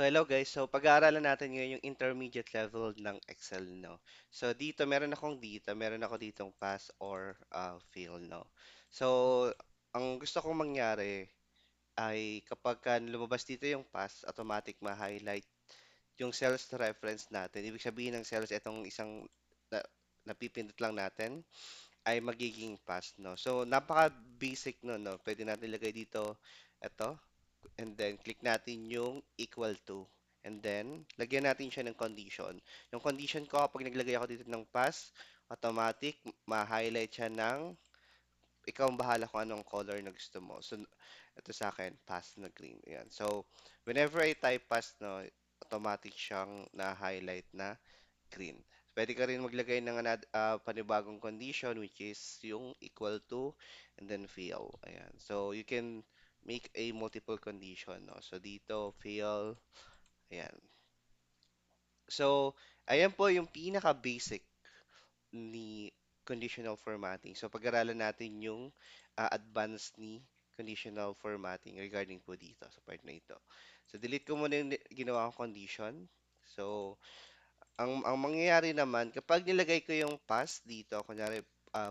Hello guys. So pag-aaralan natin ngayon yung intermediate level ng Excel, no? So meron ako ditong pass or fail, no? So ang gusto kong mangyari ay kapag lumabas dito yung pass, automatic ma-highlight yung cells na reference natin. Ibig sabihin ng cells, itong isang na, napipindot lang natin ay magiging pass, no? So napaka-basic no, no? Pwede natin ilagay dito ito, and then click natin yung equal to. And then, lagyan natin siya ng condition. Yung condition ko, pag naglagay ako dito ng pass, automatic, ma-highlight siya ng ikaw ang bahala kung anong color na gusto mo. So, ito sa akin, pass na green. Ayan. So, whenever I type pass, no, automatic siyang na-highlight na green. Pwede ka rin maglagay ng panibagong condition which is yung equal to and then fail. Ayan. So you can make a multiple condition, no? So dito fail. Ayan. So ayan po yung pinaka basic ni conditional formatting. So pag-aralan natin yung advanced ni conditional formatting regarding po dito sa part na ito. So delete ko muna yung ginawa kong condition. So ang mangyayari naman, kapag nilagay ko yung pass dito, kunyari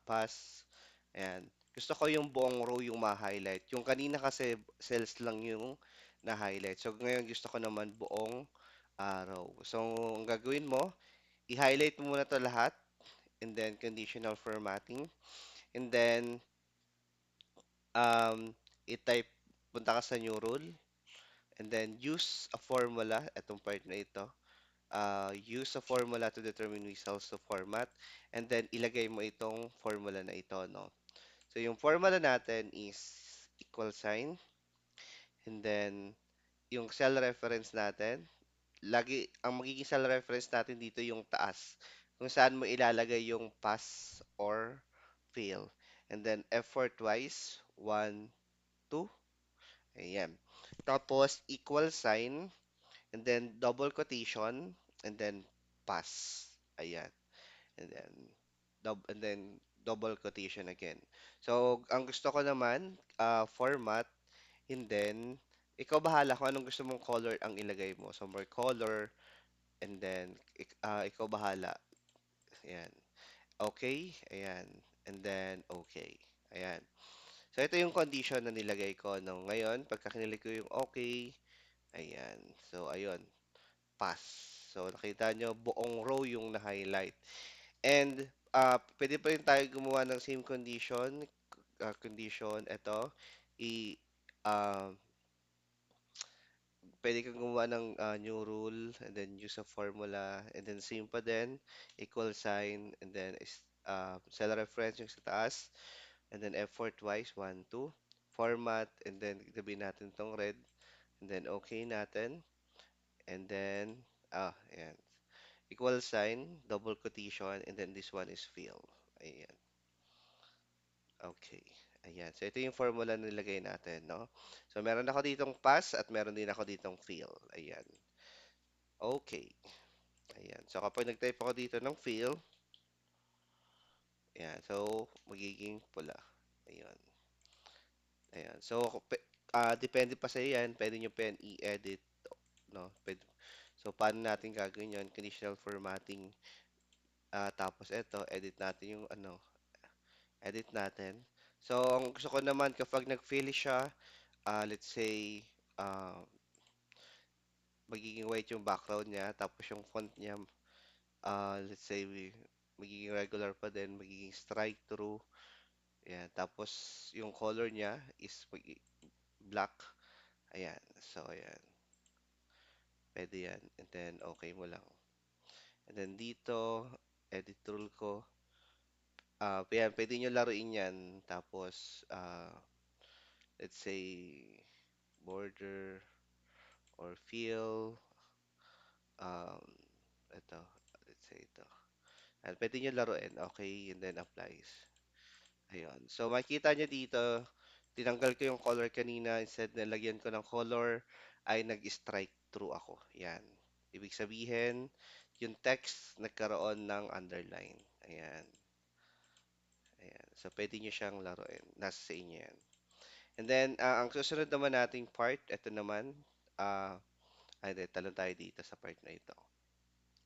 pass, ayan, gusto ko yung buong row yung ma-highlight. Yung kanina kasi cells lang yung na-highlight. So ngayon gusto ko naman buong row. So ang gagawin mo, i-highlight mo muna to lahat and then conditional formatting. And then i-type, punta ka sa new rule and then use a formula, itong part na ito. Use a formula to determine which cells to format, and then ilagay mo itong formula na ito, no? So, yung formula natin is equal sign, and then yung cell reference natin, ang magiging cell reference natin dito yung taas, kung saan mo ilalagay yung pass or fail. And then effort-wise, 1, 2, ayan. Tapos, equal sign, and then double quotation, and then pass. Ayan. And then double quotation again. So, ang gusto ko naman, format, and then ikaw bahala kung anong gusto mong color ang ilagay mo. So, more color, and then ikaw bahala. Ayan. Okay. Ayan. And then, okay. Ayan. So, ito yung condition na nilagay ko. No? Ngayon, pagka kinilig ko yung okay, ayan. So, ayun. Pass. So, nakita nyo, buong row yung na-highlight. And pwede pa rin tayo gumawa ng same condition. Condition, ito. I, uh, Pwede kang gumawa ng new rule and then use a formula and then same pa din. Equal sign and then cell reference yung sa taas. And then effort-wise, 1, 2. Format and then gabi natin tong red. And then okay natin. And then, ayan. Equal sign, double quotation, and then this one is fill. Ayan. Okay. Ayan. So, ito yung formula na nilagay natin, no? So, meron ako ditong pass at meron din ako ditong fill. Ayan. Okay. Ayan. So, kapag nag-type ako dito ng fill, ayan. So, magiging pula. Ayan. Ayan. So, depende pa sa yan. Pwede nyo pa yan i-edit, no? Pwede. So, paano natin gagawin yun? Conditional formatting. Tapos, ito, edit natin yung ano, edit natin. So, ang gusto ko naman kapag nag-fill siya, let's say, uh, magiging white yung background niya, tapos yung font niya, let's say, magiging regular pa din, magiging strike through. Ayan. Tapos, yung color niya is black. Ayan. So, ayan. Pwede yan. And then, okay mo lang. And then, dito, edit rule ko. Ayan, pwede nyo laruin yan. Tapos, let's say, border or fill. Um, ito, let's say ito. At pwede nyo laruin. Okay, and then applies. Ayun. So, makikita nyo dito, tinanggal ko yung color kanina. Instead na lagyan ko ng color, ay nag-strike through ako. Yan. Ibig sabihin, yung text nagkaroon ng underline. Ayan. Ayan. So, pwede nyo siyang laruin. Nasa sa inyo yan. And then, ang susunod naman nating part, ito naman, uh, Ay, hindi, talon tayo dito sa part na ito.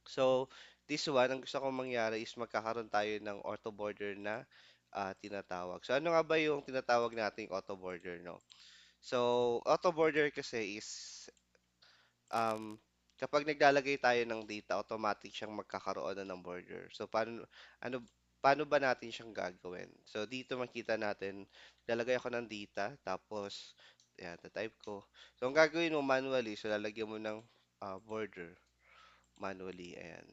So, this one, ang gusto kong mangyari is magkakaroon tayo ng auto border na tinatawag. So, ano nga ba yung tinatawag nating auto border, no? So, auto border kasi is um, kapag naglalagay tayo ng data, automatic siyang magkakaroon na ng border. So, ano, paano ba natin siyang gagawin? So, dito makita natin, lalagay ako ng data, tapos, yan, type ko. So, ang gagawin mo manually, so lalagyan mo ng border manually, ayan.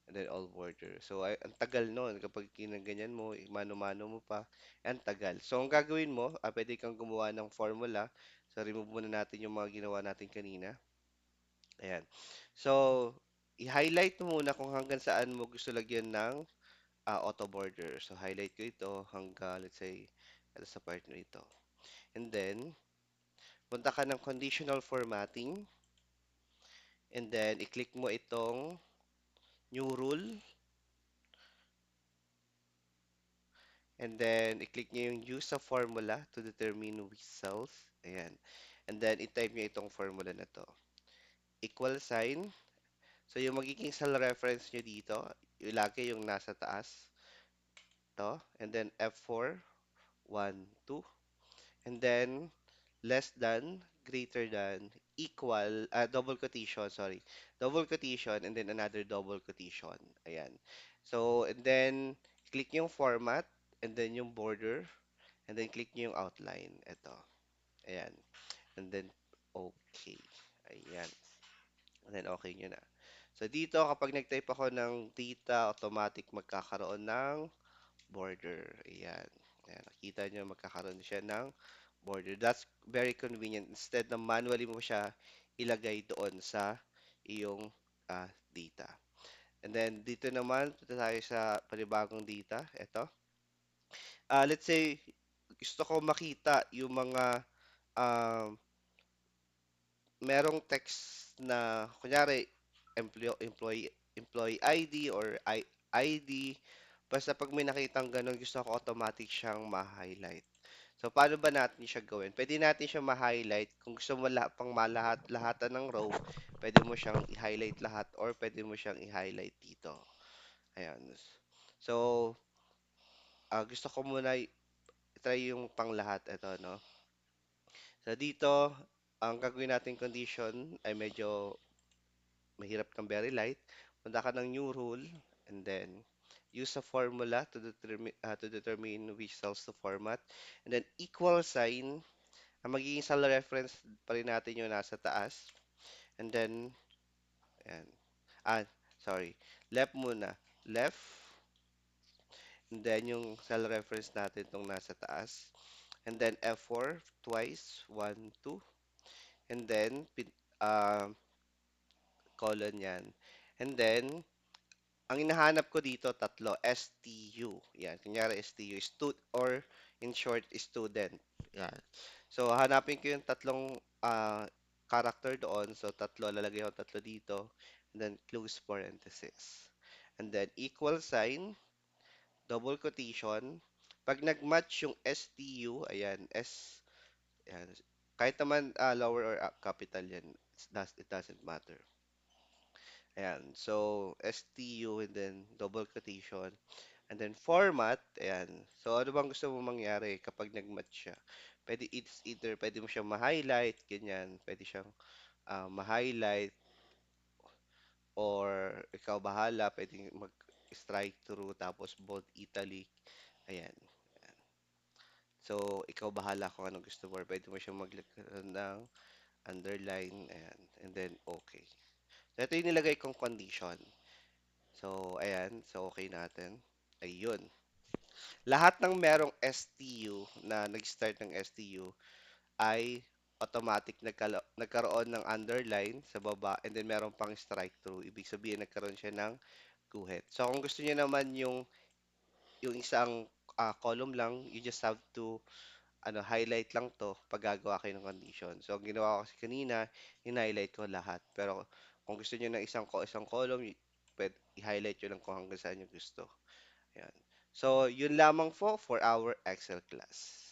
And then all border. So, ay, ang tagal nun. Kapag kinaganyan mo, mano-mano mo pa, ang tagal. So, ang gagawin mo, pwede kang gumawa ng formula. So, remove muna natin yung mga ginawa natin kanina. Ayan. So, i-highlight mo muna kung hanggang saan mo gusto lagyan ng auto border. So, highlight ko ito hanggang, let's say, ito sa part na ito. And then, punta ka ng conditional formatting. And then, i-click mo itong new rule. And then, i-click nyo yung use a formula to determine which cells. Ayan. And then, i-type nyo itong formula na to. Equal sign. So, yung magiging cell reference nyo dito, ilagay yung nasa taas. To. And then, F4, 1, 2. And then, less than, greater than, equal, double quotation, sorry. Double quotation, and then another double quotation. Ayan. So, and then, click yung format, and then yung border. And then click nyo yung outline. Ito. Ayan. And then, okay. Ayan. And then, okay nyo na. So, dito, kapag nag-type ako ng data, automatic magkakaroon ng border. Ayan. Ayan. Nakita nyo, magkakaroon siya ng border. That's very convenient. Instead na manually mo siya ilagay doon sa iyong data. And then, dito naman, punta tayo sa panibagong data. Ito. Let's say, gusto ko makita yung mga um, merong text na kunyari employee ID or ID, basta pag may nakitang ganun gusto ko automatic siyang ma-highlight. So paano ba natin siya gawin? Pwede natin siya ma-highlight kung gusto mo pang malahat-lahatan ng row, pwede mo siyang i-highlight lahat or pwede mo siyang i-highlight dito. Ayan. So, gusto ko muna try yung pang lahat ito, no? So dito, ang gagawin nating condition ay medyo mahirap kang very light. Punta ka ng new rule and then use a formula to determine which cells to format. And then equal sign, ang magiging cell reference pa rin natin yung nasa taas. And then, ayan. Ah, sorry. Left muna. Left. And then yung cell reference natin itong nasa taas. And then F4 twice. 1, 2. And then, uh, colon yan. And then, ang hinahanap ko dito, tatlo, STU. Yan, kunyari STU, or in short, student. Yan. So, hanapin ko yung tatlong character doon. So, tatlo, lalagay ko tatlo dito. And then, close parenthesis. And then, equal sign, double quotation. Pag nag-match yung STU, ayan, ayan. Kahit naman lower or capital yan, it doesn't matter. Ayan. So, STU and then double quotation. And then format, ayan. So, ano bang gusto mo mangyari kapag nag-match siya? It's either, pwede mo siyang ma-highlight, ganyan. Pwede siyang ma-highlight or ikaw bahala, pwede mag-strike through tapos bold italic. Ayan. So, ikaw bahala kung anong gusto mo. Or pwede mo siyang maglagay ng underline. Ayan. And then, okay. So, ito yung nilagay kong condition. So, ayan. So, okay natin. Ayun. Lahat ng merong STU na nag-start ng STU ay automatic nagkaroon ng underline sa baba and then meron pang strike through. Ibig sabihin nagkaroon siya ng guhit. So kung gusto niyo naman yung isang column lang, you just have to highlight lang to pag gagawa kayo ng condition. So ang ginawa ko kasi kanina, in-highlight ko lahat. Pero kung gusto niyo ng isang column, pwede i-highlight nyo lang kung hanggang saan nyo gusto. Ayan. So, yun lamang po for our Excel class.